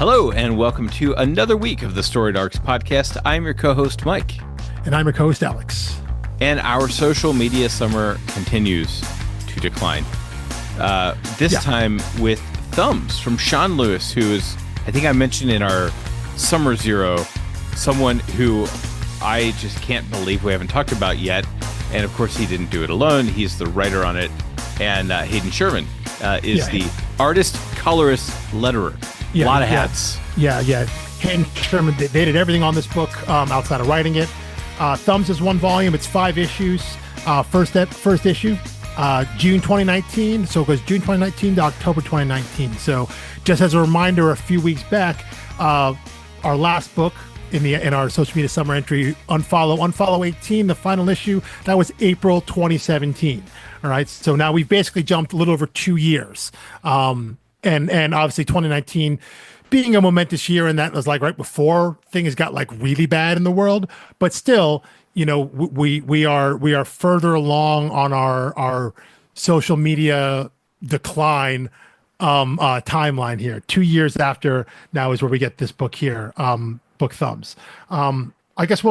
Hello, and welcome to another week of the Storied Arcs podcast. I'm your co-host, Mike. And I'm your co-host, Alex. And our social media summer continues to decline. This time with Thumbs from Sean Lewis, who is, I think I mentioned in our Summer Zero, someone who I just can't believe we haven't talked about yet. And of course, he didn't do it alone. He's the writer on it. And Hayden Sherman is the artist, colorist, letterer. A lot of hats. Yeah. Hayden Sherman, they did everything on this book outside of writing it. Thumbs is one volume. It's 5 issues. First issue, June 2019. So it goes June 2019 to October 2019. So just as a reminder, a few weeks back, our last book in our social media summer entry, Unfollow 18, the final issue, that was April 2017. All right. So now we've basically jumped a little over 2 years. And obviously 2019 being a momentous year, and that was like right before things got like really bad in the world. But still, you know, we are further along on our social media decline timeline here. 2 years after now is where we get this book here, book Thumbs. I guess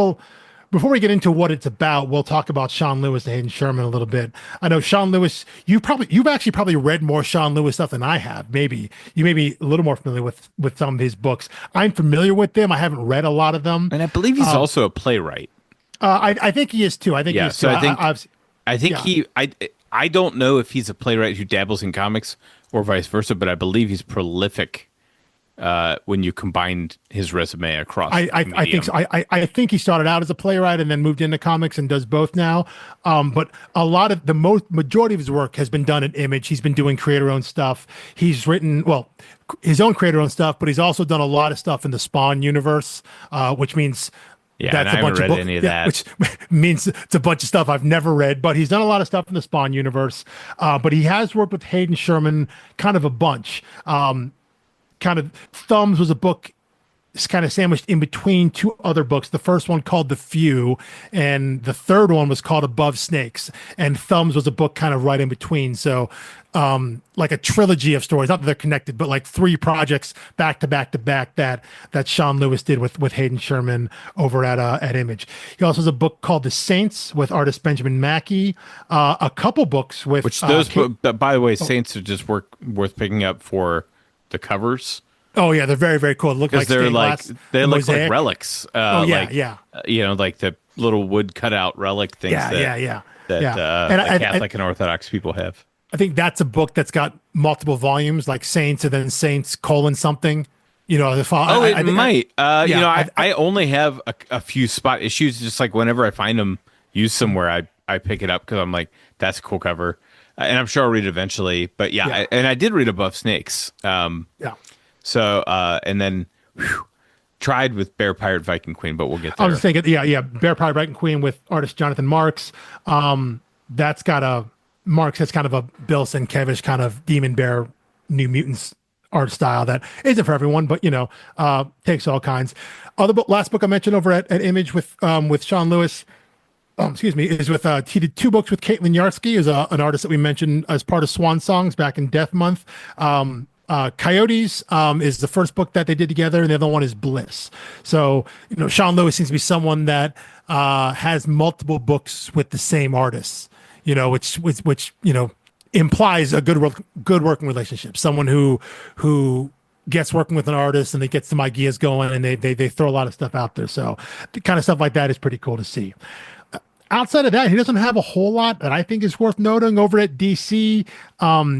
before we get into what it's about, we'll talk about Sean Lewis and Hayden Sherman a little bit. I know Sean Lewis, you've actually probably read more Sean Lewis stuff than I have. Maybe you may be a little more familiar with some of his books. I'm familiar with them. I haven't read a lot of them. And I believe he's also a playwright. I think he is too. I think he is too. I think I don't know if he's a playwright who dabbles in comics or vice versa, but I believe he's prolific when you combined his resume across. I think so. I think he started out as a playwright and then moved into comics and does both now. But a lot of majority of his work has been done at Image. He's been doing creator-owned stuff. He's written his own creator-owned stuff, but he's also done a lot of stuff in the Spawn universe, which means that's a bunch of books. Any of that. Which means it's a bunch of stuff I've never read, but he's done a lot of stuff in the Spawn universe. But he has worked with Hayden Sherman kind of a bunch. Kind of Thumbs was a book kind of sandwiched in between 2 other books. The first one called The Few, and the third one was called Above Snakes. And Thumbs was a book kind of right in between. So like a trilogy of stories, not that they're connected, but like 3 projects back to back that Sean Lewis did with Hayden Sherman over at Image. He also has a book called The Saints with artist Benjamin Mackey. A couple books with by the way, Saints are just worth picking up for the covers. Oh yeah, they're very, very cool. Look like they look mosaic. like relics. You know, like the little wood cutout relic things. That Catholic and Orthodox people have. I think that's a book that's got multiple volumes, like Saints and then Saints : something. You know, it might. I only have a few spot issues. Just like whenever I find them used somewhere, I pick it up because I'm like, that's a cool cover. And I'm sure I'll read it eventually, but I did read Above Snakes. So, and then tried with Bear Pirate Viking Queen, but we'll get there. I was thinking, Bear Pirate Viking Queen with artist Jonathan Marks. That's got Marks has kind of a Bill Sienkiewicz kind of Demon Bear New Mutants art style that isn't for everyone, but takes all kinds. Last book I mentioned over at Image with Sean Lewis. Is with he did 2 books with Caitlin Yarsky, who's an artist that we mentioned as part of Swan Songs back in Death Month. Coyotes is the first book that they did together, and the other one is Bliss. So Sean Lewis seems to be someone that has multiple books with the same artists. Which implies a good working relationship. Someone who gets working with an artist and they get some ideas going, and they throw a lot of stuff out there. So the kind of stuff like that is pretty cool to see. Outside of that, he doesn't have a whole lot that I think is worth noting. Over at DC,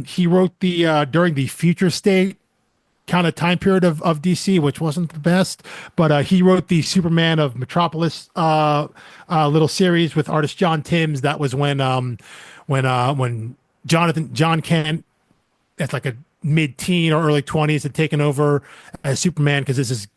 he wrote during the Future State kind of time period of DC, which wasn't the best, but he wrote the Superman of Metropolis little series with artist John Timms. That was when John Kent, that's like a mid-teen or early 20s, had taken over as Superman, because this is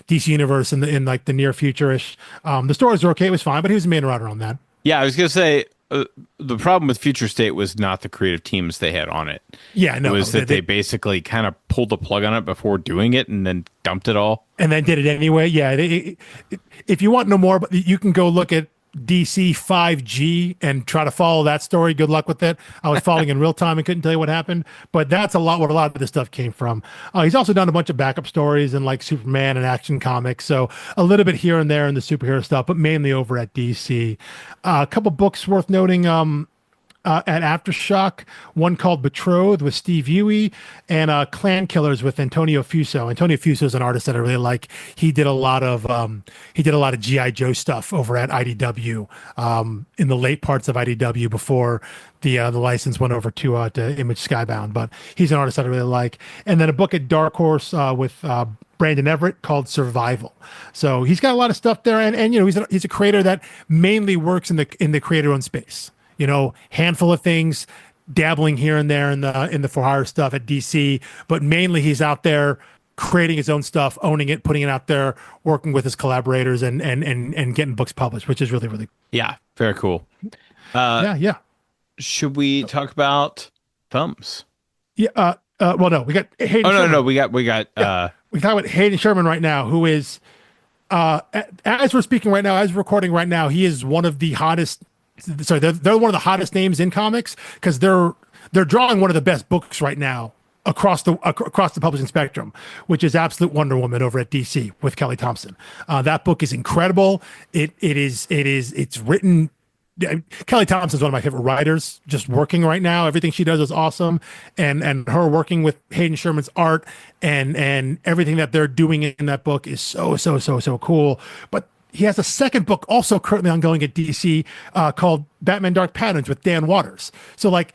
DC Universe in like the near future-ish. The stories were okay, it was fine, but he was the main writer on that. Yeah, I was gonna say the problem with Future State was not the creative teams they had on it. Yeah, no, it was that they basically kind of pulled the plug on it before doing it and then dumped it all. And then did it anyway. Yeah, if you want to know more, but you can go look at DC 5G and try to follow that story. Good luck with it. I was following in real time and couldn't tell you what happened, but that's where a lot of this stuff came from. He's also done a bunch of backup stories and like Superman and Action Comics, so a little bit here and there in the superhero stuff, but mainly over at DC. A couple books worth noting. At Aftershock, one called Betrothed with Steve Huey, and Clan Killers with Antonio Fuso. Antonio Fuso is an artist that I really like. He did a lot of GI Joe stuff over at IDW in the late parts of IDW before the license went over to Image Skybound. But he's an artist that I really like. And then a book at Dark Horse with Brandon Everett called Survival. So he's got a lot of stuff there, and he's a creator that mainly works in the creator-owned space. Handful of things, dabbling here and there in the for hire stuff at DC, but mainly he's out there creating his own stuff, owning it, putting it out there, working with his collaborators, and getting books published, which is really, really yeah, very cool. Yeah. Should we talk about Thumbs? Yeah. Well, no, we got Hayden. Oh Sherman. no, we got. We talk about Hayden Sherman right now, who is, as we're speaking right now, as we're recording right now, he is one of the hottest. Sorry, they're one of the hottest names in comics because they're drawing one of the best books right now across the publishing spectrum, which is Absolute Wonder Woman over at DC with Kelly Thompson. That book is incredible. It's written. Kelly Thompson is one of my favorite writers. Just working right now, everything she does is awesome, and her working with Hayden Sherman's art and everything that they're doing in that book is so cool. But he has a second book also currently ongoing at DC called Batman Dark Patterns with Dan Waters. So like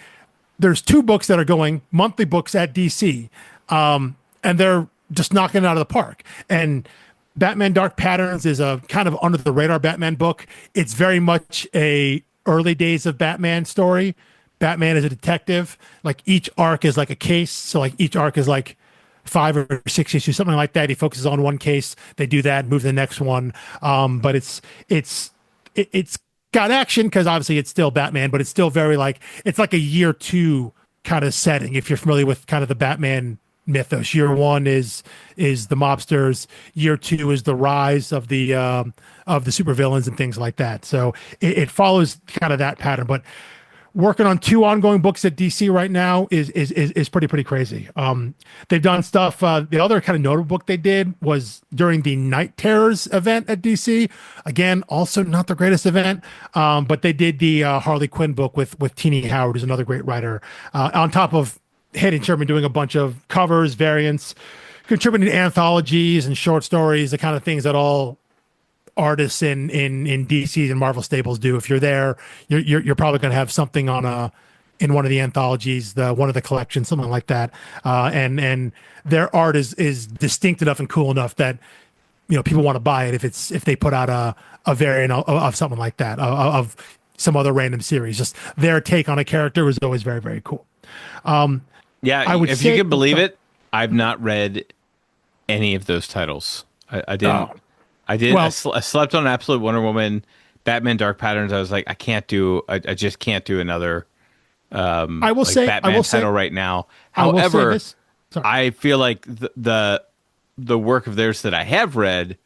there's two books that are going, monthly books at DC, and they're just knocking it out of the park. And Batman Dark Patterns is a kind of under the radar Batman book. It's very much a early days of Batman story. Batman is a detective. Like each arc is like a case. So like each arc is like 5 or 6 issues, something like that. He focuses on one case. They do that, move to the next one. But it's got action because obviously it's still Batman, but it's still very like it's like a year 2 kind of setting. If you're familiar with kind of the Batman mythos, year 1 is the mobsters. Year 2 is the rise of the supervillains and things like that. So it follows kind of that pattern, but. Working on 2 ongoing books at DC right now is pretty crazy. They've done stuff. The other kind of notable book they did was during the Night Terrors event at DC. Again, also not the greatest event, but they did the Harley Quinn book with Teenie Howard, who's another great writer. On top of Hayden Sherman doing a bunch of covers, variants, contributing to anthologies and short stories, the kind of things that all artists in DC and Marvel staples do. If you're there, you're probably going to have something in one of the anthologies, one of the collections, something like that. And their art is distinct enough and cool enough that people want to buy it if they put out a variant of something like that, of some other random series. Just their take on a character was always very, very cool. Yeah, I would if you can believe it, I've not read any of those titles. I didn't. I did. Well, I slept on Absolute Wonder Woman, Batman Dark Patterns. I was like, I just can't do another. I will say Batman title right now. However, I feel like the work of theirs that I have read,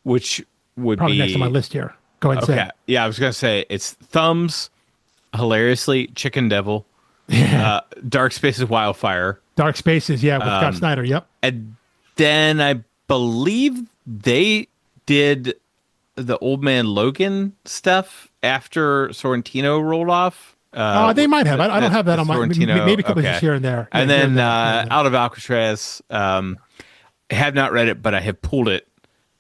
which would probably be next on my list here. Go ahead. Okay, yeah, I was gonna say it's Thumbs, hilariously Chicken Devil, Dark Spaces Wildfire, Dark Spaces, yeah, with Scott Snyder. Yep. And then I believe they did the Old Man Logan stuff after Sorrentino rolled off. They might have. I don't have that on my. Maybe a couple issues here and there. And then Out of Alcatraz. Have not read it, but I have pulled it.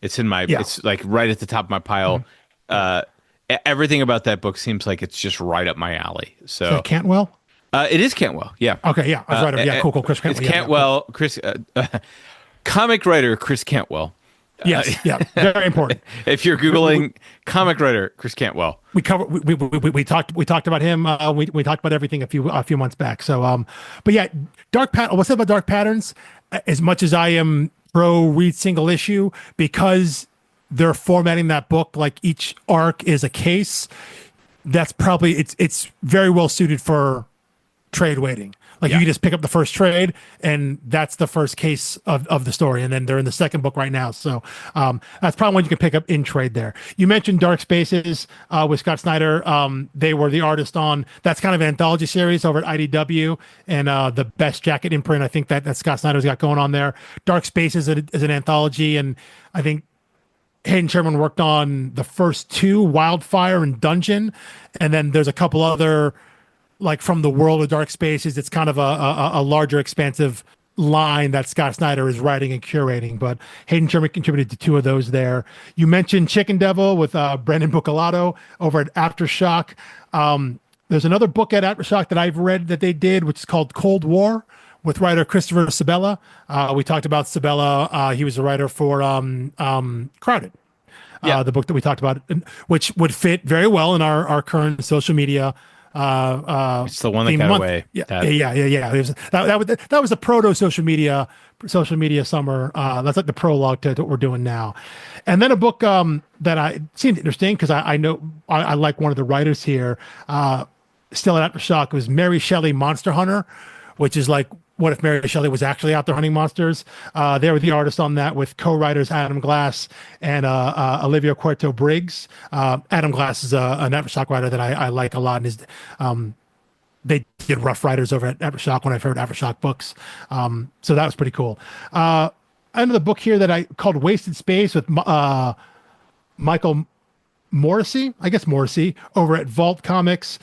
It's in my. Yeah. It's like right at the top of my pile. Mm-hmm. Everything about that book seems like it's just right up my alley. So is that Cantwell? It is Cantwell. Yeah. Okay. Yeah. I was right. Yeah. Cool. Chris Cantwell. It's Cantwell. Cool. Chris. Comic writer Chris Cantwell. Yes, yeah, very important. If you're googling comic writer Chris Cantwell, we talked about him. We talked about everything a few months back. So, but yeah, what's about Dark Patterns? As much as I am pro read single issue, because they're formatting that book like each arc is a case. That's probably it's very well suited for trade waiting. Like you can just pick up the first trade, and that's the first case of the story. And then they're in the second book right now. So that's probably one you can pick up in trade there. You mentioned Dark Spaces with Scott Snyder. They were the artist on, that's kind of an anthology series over at IDW and the Best Jacket imprint. I think that Scott Snyder's got going on there. Dark Spaces is an anthology, and I think Hayden Sherman worked on the first two, Wildfire and Dungeon. And then there's a couple other, like from the world of Dark Spaces. It's kind of a larger, expansive line that Scott Snyder is writing and curating. But Hayden Sherman contributed to two of those there. You mentioned Chicken Devil with Brandon Bucalato over at Aftershock. There's another book at Aftershock that I've read that they did, which is called Cold War, with writer Christopher Sabella. We talked about Sabella. He was a writer for Crowded. The book that we talked about, which would fit very well in our current social media. It's the one that got away. Yeah. That was the proto social media summer. That's like the prologue to what we're doing now. And then a book that I seemed interesting because I know I like one of the writers here. Still at Aftershock was Mary Shelley Monster Hunter, which is like, what if Mary Shelley was actually out there hunting monsters? They were the artist on that with co-writers Adam Glass and Olivia Cuerto Briggs. Adam Glass is an Aftershock writer that I like a lot. And they did Rough Riders over at Aftershock when I heard Aftershock books. So that was pretty cool. Another book here that I called Wasted Space with Michael Morrissey over at Vault Comics,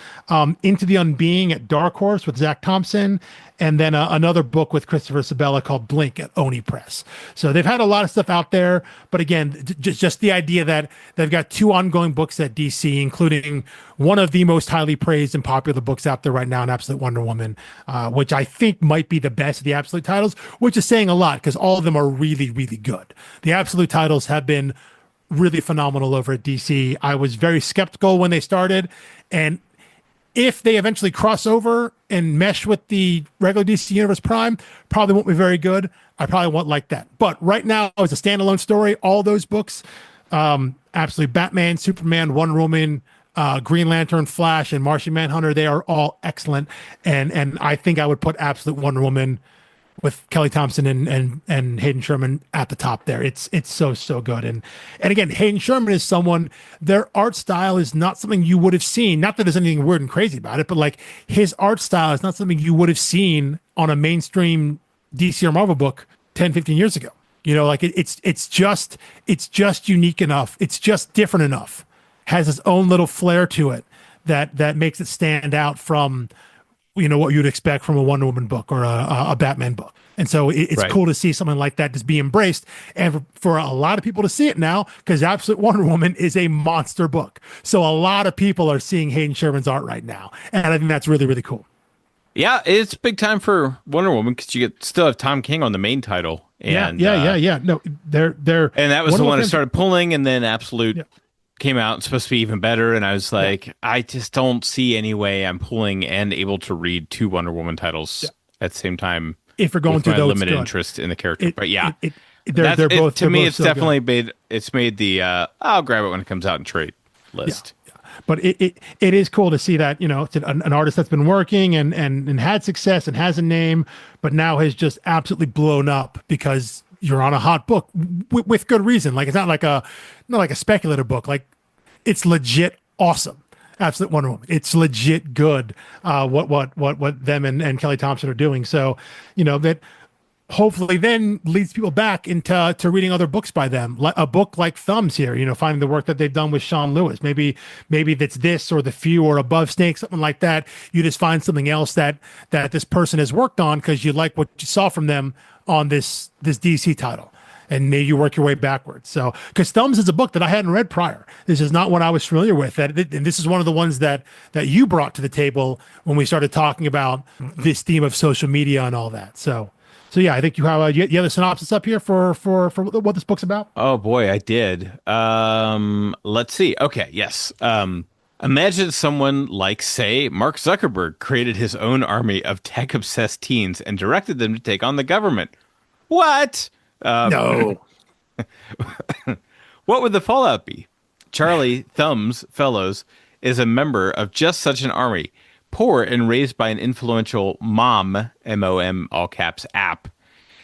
Into the Unbeing at Dark Horse with Zach Thompson, and then another book with Christopher Sabella called Blink at Oni Press. So they've had a lot of stuff out there, but again, just the idea that they've got two ongoing books at DC, including one of the most highly praised and popular books out there right now, an Absolute Wonder Woman, which I think might be the best of the Absolute titles, which is saying a lot because all of them are really, really good. The Absolute titles have been really phenomenal over at DC. I was very skeptical when they started, and if they eventually cross over and mesh with the regular DC Universe Prime, probably won't be very good. I probably won't like that. But right now, as a standalone story, all those books, absolutely Batman, Superman, Wonder Woman, Green Lantern, Flash, and Martian Manhunter, they are all excellent. And I think I would put Absolute Wonder Woman with Kelly Thompson and Hayden Sherman at the top there. It's so good. And again, Hayden Sherman is someone, their art style is not something you would have seen. Not that there's anything weird and crazy about it, but like his art style is not something you would have seen on a mainstream DC or Marvel book 10, 15 years ago. You know, like it's just unique enough. It's just different enough. Has its own little flair to it that makes it stand out from, you know, what you'd expect from a Wonder Woman book or a Batman book. And so it's cool to see something like that just be embraced, and for a lot of people to see it now, because Absolute Wonder Woman is a monster book. So a lot of people are seeing Hayden Sherman's art right now, and I think that's really, really cool. Yeah, it's big time for Wonder Woman because you still have Tom King on the main title. And, yeah. No, they're and that was Wonder the one Woman that started pulling, and then Absolute came out and supposed to be even better, and I was like, I just don't see any way I'm pulling and able to read two Wonder Woman titles at the same time. If we're going through those, limited interest in the character, but they're both to me. Both it's so definitely good. made the I'll grab it when it comes out in trade list. Yeah. But it is cool to see that, you know, it's an artist that's been working and had success and has a name, but now has just absolutely blown up because you're on a hot book with good reason. Like it's not like a speculative book. Like it's legit awesome. Absolute Wonder Woman. It's legit good. What them and Kelly Thompson are doing. So, you know, that hopefully then leads people back into reading other books by them. A book like Thumbs here, you know, finding the work that they've done with Sean Lewis. Maybe that's this or The Few or Above Snake, something like that. You just find something else that this person has worked on because you like what you saw from them on this DC title. And maybe you work your way backwards. So, because Thumbs is a book that I hadn't read prior. This is not one I was familiar with. And this is one of the ones that you brought to the table when we started talking about this theme of social media and all that. So yeah, I think you have you have a synopsis up here for what this book's about. Oh boy, I did. Let's see. Okay, yes. Imagine someone like, say, Mark Zuckerberg created his own army of tech-obsessed teens and directed them to take on the government. What? No. What would the fallout be? Charlie Thumbs Fellows is a member of just such an army, poor and raised by an influential mom, MOM, all caps, app,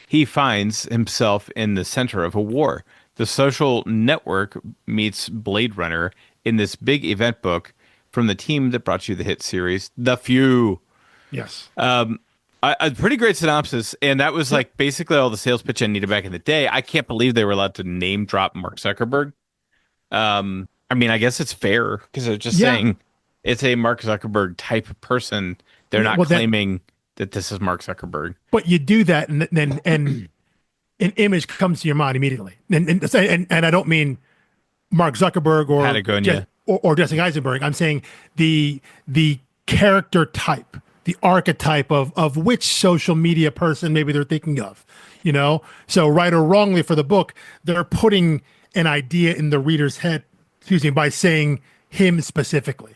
he finds himself in the center of a war. The social network meets Blade Runner in this big event book from the team that brought you the hit series, The Few. Yes. A pretty great synopsis, and that was like basically all the sales pitch I needed back in the day. I can't believe they were allowed to name drop Mark Zuckerberg. I mean, I guess it's fair because they're just saying it's a Mark Zuckerberg type person. They're not claiming that this is Mark Zuckerberg. But you do that, and then an image comes to your mind immediately. And I don't mean Mark Zuckerberg or Jesse Eisenberg. I'm saying the character type, the archetype of which social media person maybe they're thinking of, you know? So right or wrongly for the book, they're putting an idea in the reader's head, by saying him specifically.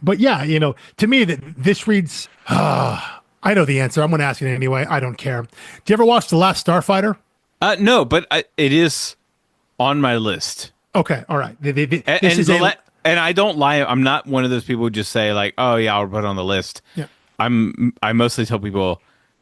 But yeah, you know, to me that this reads, I know the answer. I'm going to ask it anyway. I don't care. Do you ever watch The Last Starfighter? No, but it is on my list. Okay. All right. And I don't lie. I'm not one of those people who just say like, "Oh yeah, I'll put it on the list." Yeah. I mostly tell people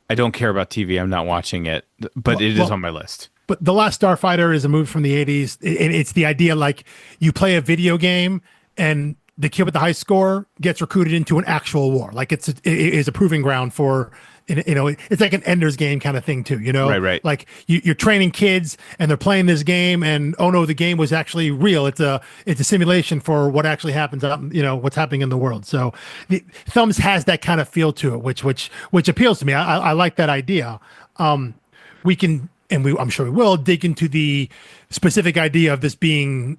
I don't care about TV. I'm not watching it, but it is on my list. But The Last Starfighter is a movie from the 80s. It's the idea like you play a video game and the kid with the high score gets recruited into an actual war. Like it is a proving ground for, you know, it's like an Ender's Game kind of thing too, you know? Right. Like you're training kids and they're playing this game and, oh no, the game was actually real. It's a simulation for what actually happens, you know, what's happening in the world. So Thumbs has that kind of feel to it, which appeals to me. I like that idea. We can, I'm sure we will dig into the specific idea of this being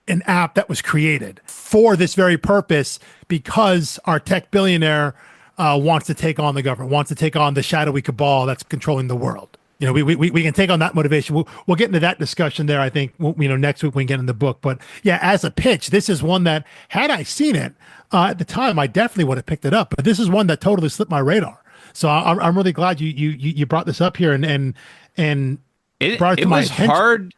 an app that was created for this very purpose because our tech billionaire wants to take on the government, wants to take on the shadowy cabal that's controlling the world. You know, we can take on that motivation. We'll get into that discussion there. I think, you know, next week we can get in the book. But yeah, as a pitch, this is one that had I seen it at the time, I definitely would have picked it up. But this is one that totally slipped my radar. So I'm really glad you brought this up here and brought it to my attention. Hard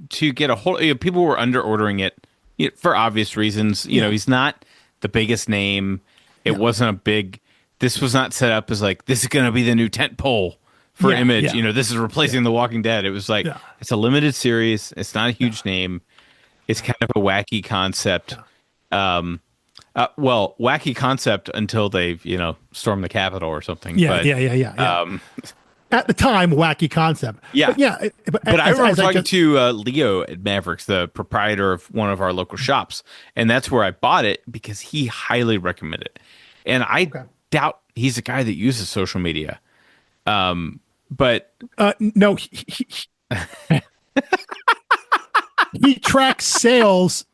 to get a hold. You know, people were under ordering it, you know, for obvious reasons. You know, he's not the biggest name. It wasn't a big. This was not set up as like this is going to be the new tent pole for Image. Yeah. You know, this is replacing The Walking Dead. It was like it's a limited series. It's not a huge name. It's kind of a wacky concept. Well, wacky concept until they've, you know, stormed the Capitol or something. Yeah. At the time, wacky concept. Yeah. But I remember talking to Leo at Mavericks, the proprietor of one of our local shops, and that's where I bought it because he highly recommended it. And I doubt he's a guy that uses social media. But no, he tracks sales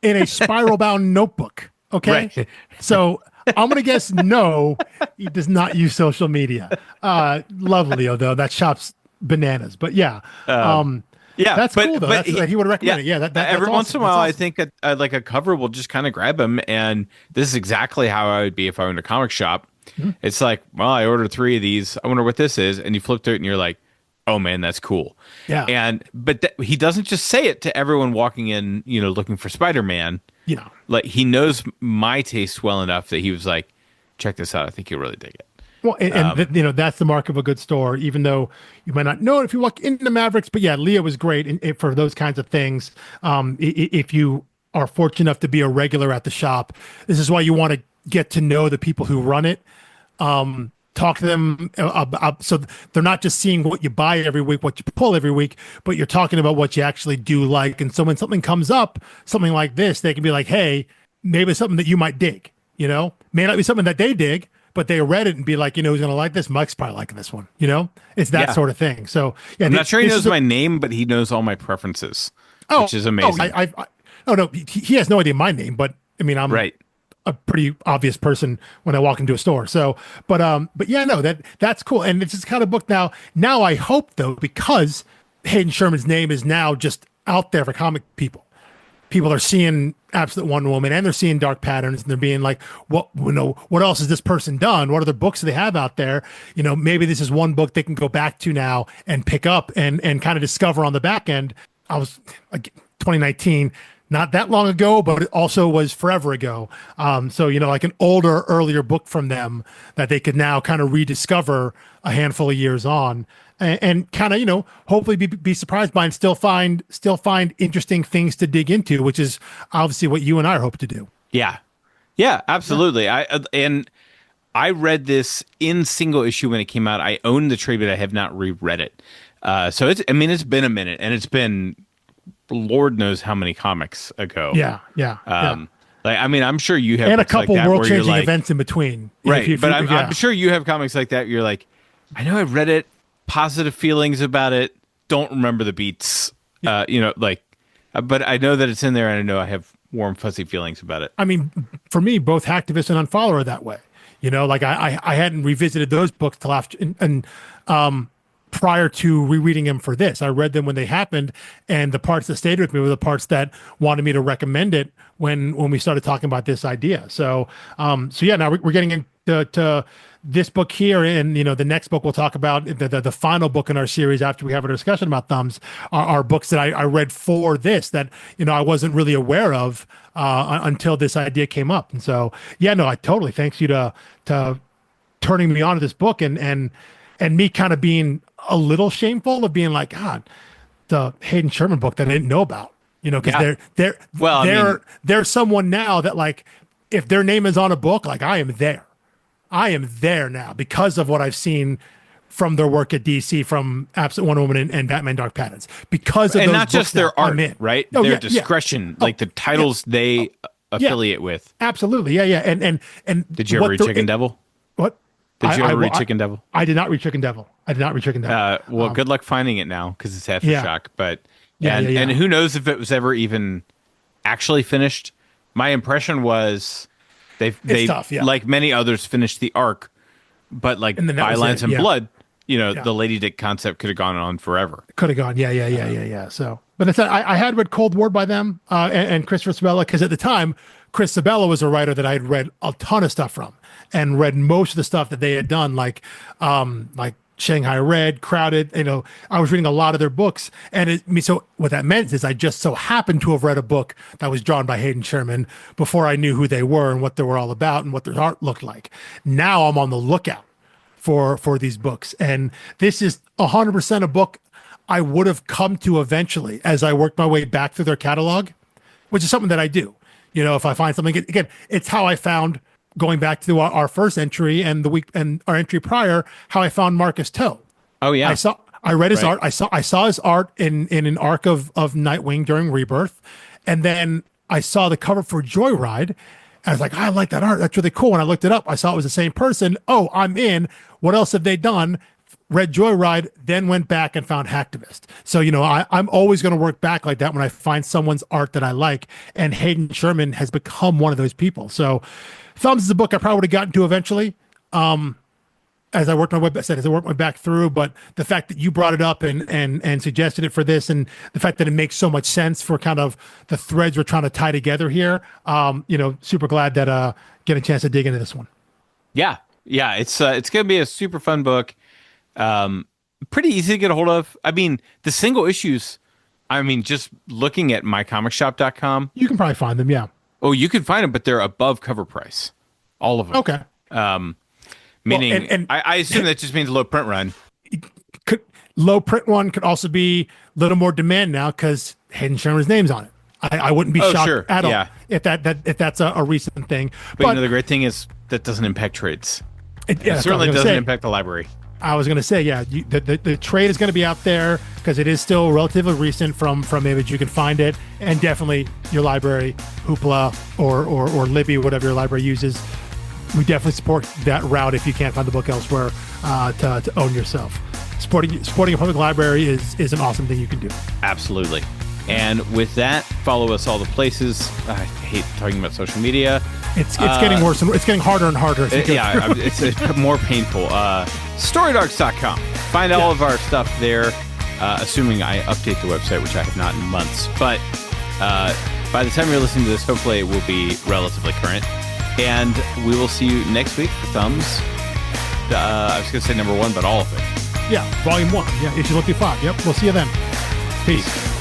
in a spiral bound notebook. Okay. Right. So I'm going to guess no, he does not use social media. Love Leo though. That shop's bananas, but yeah. That's cool though. That he would recommend it. Yeah. That's every awesome. once in a while, That's I think like a cover will just kind of grab him. And this is exactly how I would be if I went to a comic shop. Mm-hmm. It's like, well, I ordered 3 of these. I wonder what this is. And you flip through it and you're like, oh man, that's cool. Yeah. But he doesn't just say it to everyone walking in, you know, looking for Spider-Man. You know, like he knows my taste well enough that he was like, check this out. I think you'll really dig it. Well, you know, that's the mark of a good store, even though you might not know it if you walk into Mavericks. But yeah, Leo was great for those kinds of things. If you are fortunate enough to be a regular at the shop, this is why you want to get to know the people who run it. Talk to them so they're not just seeing what you buy every week, what you pull every week, but you're talking about what you actually do like. And so when something comes up, something like this, they can be like, hey, maybe it's something that you might dig, you know, may not be something that they dig, but they read it and be like, you know, who's going to like this? Mike's probably liking this one, you know, it's that sort of thing. So yeah, I'm not sure he knows my name, but he knows all my preferences, which is amazing. No, he has no idea my name, but I mean, I'm right. A pretty obvious person when I walk into a store. So, but yeah, no, that's cool. And it's this kind of book now. Now I hope though, because Hayden Sherman's name is now just out there for comic people. People are seeing Absolute Wonder Woman and they're seeing Dark Patterns and they're being like, what else has this person done? What other books do they have out there? You know, maybe this is one book they can go back to now and pick up and kind of discover on the back end. I was like 2019. not that long ago, but it also was forever ago. So, like an older, earlier book from them that they could now kind of rediscover a handful of years on, and kind of, hopefully be surprised by and still find interesting things to dig into, which is obviously what you and I hope to do. Yeah. Yeah, absolutely. I read this in single issue when it came out. I own the trade, but I have not reread it. So it's been a minute, and it's been Lord knows how many comics ago. Yeah. I'm sure you have, and a couple like world-changing events in between, right? I'm sure you have comics like that. You're like, I know I read it, positive feelings about it, don't remember the beats. But I know that it's in there, and I know I have warm, fuzzy feelings about it. I mean, for me, both Hacktivist and Unfollower are that way. I hadn't revisited those books till after, and prior to rereading them for this. I read them when they happened, and the parts that stayed with me were the parts that wanted me to recommend it when we started talking about this idea. So now we're getting into this book here, and the next book we'll talk about, the final book in our series after we have a discussion about Thumbs, are books that I read for this that I wasn't really aware of until this idea came up. And so I totally thanks you to turning me on to this book, and me kind of being a little shameful of being like, God, the Hayden Sherman book that I didn't know about, because they're someone now that, like, if their name is on a book, like, I am there now because of what I've seen from their work at DC, from Absolute Wonder Woman and Batman Dark Patterns, because of and those not just their art, right? Their discretion, like the titles they affiliate with. Absolutely, yeah. And did you ever read Chicken Devil? What? Did you ever read Chicken Devil? I did not read Chicken Devil. Good luck finding it now, because it's Aftershock. But and who knows if it was ever even actually finished. My impression was they tough, like many others finished the arc, but like Bylines and Blood, the Lady Dick concept could have gone on forever. Could have gone, yeah. So, but I had read Cold War by them and Christopher Sabella, because at the time Chris Sabella was a writer that I had read a ton of stuff from, and read most of the stuff that they had done, like Shanghai Red, Crowded. I was reading a lot of their books, and so what that meant is I just so happened to have read a book that was drawn by Hayden Sherman before I knew who they were and what they were all about and what their art looked like. Now I'm on the lookout for these books, and this is 100% a book I would have come to eventually as I worked my way back through their catalog, which is something that I do. If I find something, again, it's how I found, going back to our first entry and our entry prior, how I found Marcus Toe. Oh yeah. I read his art. I saw his art in an arc of Nightwing during Rebirth. And then I saw the cover for Joyride. And I was like, I like that art. That's really cool. When I looked it up, I saw it was the same person. Oh, I'm in. What else have they done? Read Joyride, then went back and found Hacktivist. So, I'm always going to work back like that when I find someone's art that I like. And Hayden Sherman has become one of those people. So Thumbs is a book I probably would have gotten to eventually, as I worked my way back through. But the fact that you brought it up and suggested it for this, and the fact that it makes so much sense for kind of the threads we're trying to tie together here, super glad that get a chance to dig into this one. Yeah, it's gonna be a super fun book. Pretty easy to get a hold of. I mean, the single issues, just looking at mycomicshop.com, you can probably find them. Yeah. Oh, you can find them, but they're above cover price. All of them. Okay. Meaning, and I assume that just means low print run. Low print one could also be a little more demand now because Hayden Sherman's name's on it. I wouldn't be shocked at all if that's a recent thing. But the great thing is that doesn't impact trades. It certainly doesn't impact the library. I was going to say, the trade is going to be out there because it is still relatively recent from Image. You can find it, and definitely your library, Hoopla or Libby, whatever your library uses. We definitely support that route if you can't find the book elsewhere to own yourself. Supporting a public library is an awesome thing you can do. Absolutely. And with that, follow us all the places. I hate talking about social media. It's getting worse, and it's getting harder and harder. It's more painful. StoriedArcs.com. Find all of our stuff there, assuming I update the website, which I have not in months. But by the time you're listening to this, hopefully it will be relatively current. And we will see you next week for Thumbs. I was going to say number 1, but all of it. Yeah, volume 1. Yeah, issue 1 through 5. Yep, we'll see you then. Peace.